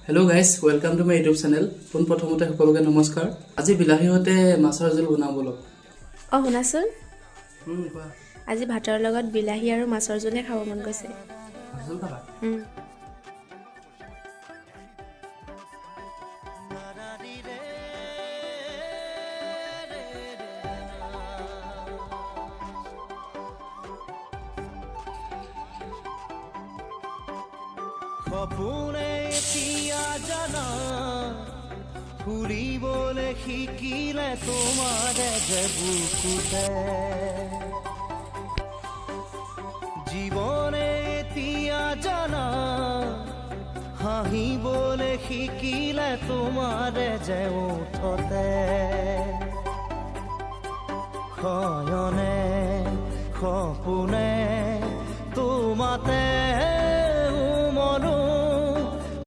Hello' guys welcome to my YouTube channel. পোনপ্ৰথমতে সকলোকে নমস্কাৰ। আজি বিলাহীৰ সৈতে মাছৰ জোল বনাওঁ বলক। শুনাচোন, কোৱা। আজি ভাতৰ লগত বিলাহী আৰু মাছৰ জোলহে খাব মন গৈছে। মাছৰ জোল খাবা? সপোনে এতিয়া জানা ফুৰিবলৈ শিকিলে তোমাৰে যে বুকুতে জীৱনে এতিয়া জানা হাঁহিবলৈ শিকিলে তোমাৰে যে ওঠতে শয়নে সপোনে তোমাতে